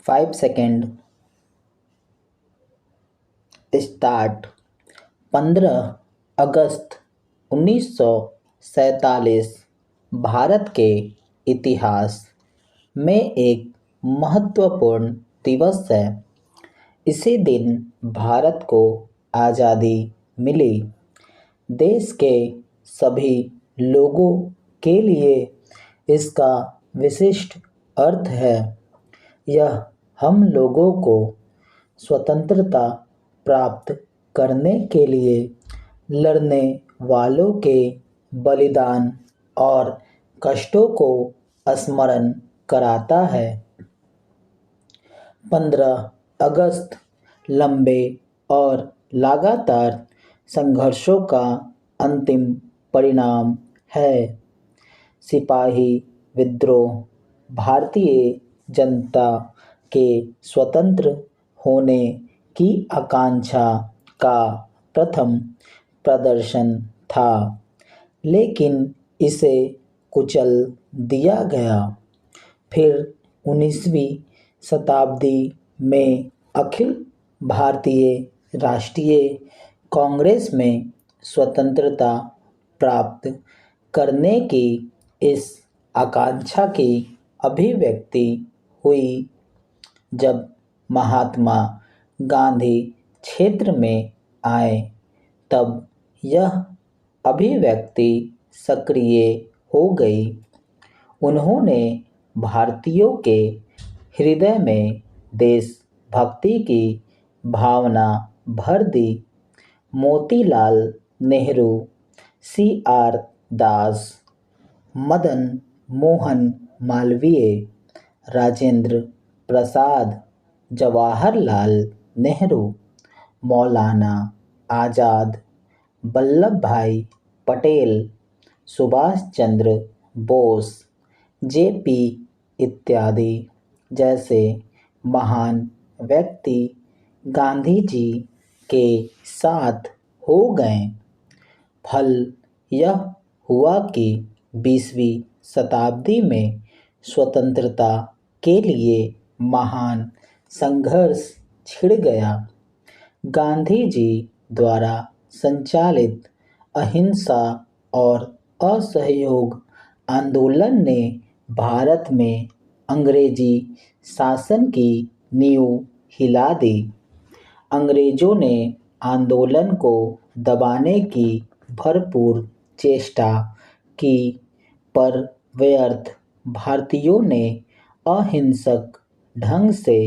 5 second start. 15 अगस्त 1947 भारत के इतिहास में एक महत्वपूर्ण दिवस है। इसी दिन भारत को आज़ादी मिली। देश के सभी लोगों के लिए इसका विशिष्ट अर्थ है। यह हम लोगों को स्वतंत्रता प्राप्त करने के लिए लड़ने वालों के बलिदान और कष्टों को स्मरण कराता है। 15 अगस्त लंबे और लगातार संघर्षों का अंतिम परिणाम है। सिपाही विद्रोह भारतीय जनता के स्वतंत्र होने की आकांक्षा का प्रथम प्रदर्शन था, लेकिन इसे कुचल दिया गया। फिर 19वीं शताब्दी में अखिल भारतीय राष्ट्रीय कांग्रेस में स्वतंत्रता प्राप्त करने की इस आकांक्षा की अभिव्यक्ति हुई। जब महात्मा गांधी क्षेत्र में आए, तब यह अभिव्यक्ति सक्रिय हो गई। उन्होंने भारतीयों के हृदय में देशभक्ति की भावना भर दी। मोतीलाल नेहरू, C.R. दास, मदन मोहन मालवीय, राजेंद्र प्रसाद, जवाहरलाल नेहरू, मौलाना आज़ाद, वल्लभ भाई पटेल, सुभाष चंद्र बोस, J.P. इत्यादि जैसे महान व्यक्ति गांधी जी के साथ हो गए। फल यह हुआ कि 20वीं शताब्दी में स्वतंत्रता के लिए महान संघर्ष छिड़ गया। गांधी जी द्वारा संचालित अहिंसा और असहयोग आंदोलन ने भारत में अंग्रेजी शासन की नींव हिला दी। अंग्रेजों ने आंदोलन को दबाने की भरपूर चेष्टा की, पर व्यर्थ। भारतीयों ने अहिंसक ढंग से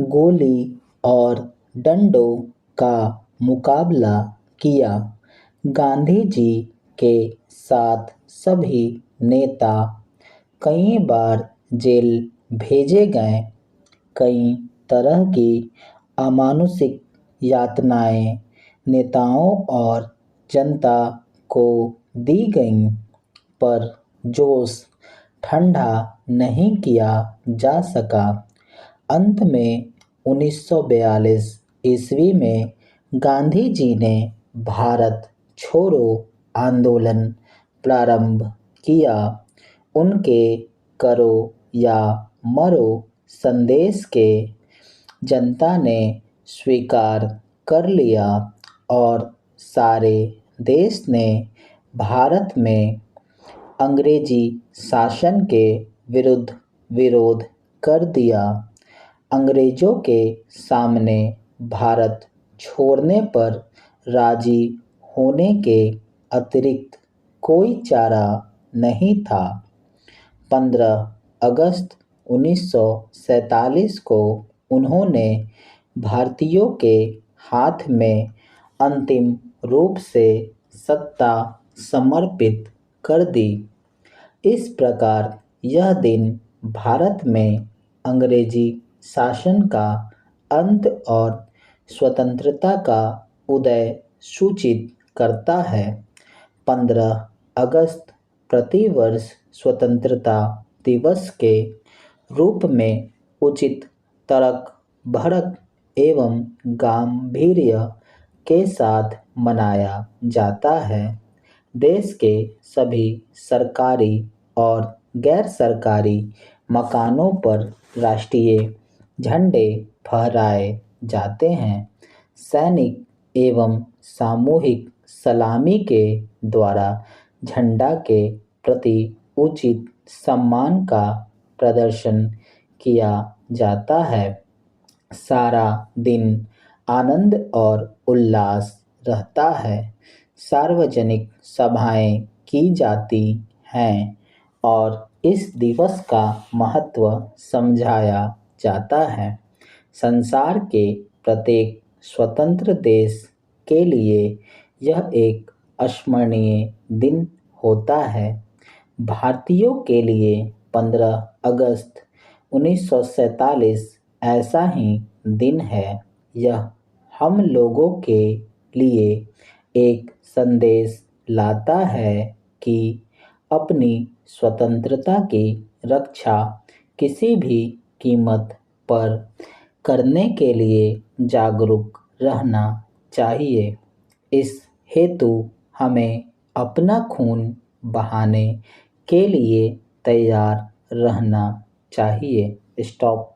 गोली और डंडों का मुकाबला किया। गांधी जी के साथ सभी नेता कई बार जेल भेजे गए। कई तरह की अमानुषिक यातनाएं नेताओं और जनता को दी गईं, पर जोश ठंडा नहीं किया जा सका। अंत में 1942 ईस्वी में गांधी जी ने भारत छोड़ो आंदोलन प्रारंभ किया। उनके करो या मरो संदेश के जनता ने स्वीकार कर लिया और सारे देश ने भारत में अंग्रेजी शासन के विरुद्ध विरोध कर दिया। अंग्रेजों के सामने भारत छोड़ने पर राजी होने के अतिरिक्त कोई चारा नहीं था। 15 अगस्त 1947 को उन्होंने भारतीयों के हाथ में अंतिम रूप से सत्ता समर्पित कर दी। इस प्रकार यह दिन भारत में अंग्रेजी शासन का अंत और स्वतंत्रता का उदय सूचित करता है। 15 अगस्त प्रतिवर्ष स्वतंत्रता दिवस के रूप में उचित तर्क भड़क एवं गांभीर्य के साथ मनाया जाता है। देश के सभी सरकारी और गैर सरकारी मकानों पर राष्ट्रीय झंडे फहराए जाते हैं। सैनिक एवं सामूहिक सलामी के द्वारा झंडा के प्रति उचित सम्मान का प्रदर्शन किया जाता है। सारा दिन आनंद और उल्लास रहता है। सार्वजनिक सभाएं की जाती हैं और इस दिवस का महत्व समझाया जाता है। संसार के प्रत्येक स्वतंत्र देश के लिए यह एक अस्मरणीय दिन होता है। भारतीयों के लिए 15 अगस्त 1947 ऐसा ही दिन है। यह हम लोगों के लिए एक संदेश लाता है कि अपनी स्वतंत्रता की रक्षा किसी भी कीमत पर करने के लिए जागरूक रहना चाहिए। इस हेतु हमें अपना खून बहाने के लिए तैयार रहना चाहिए। स्टॉप।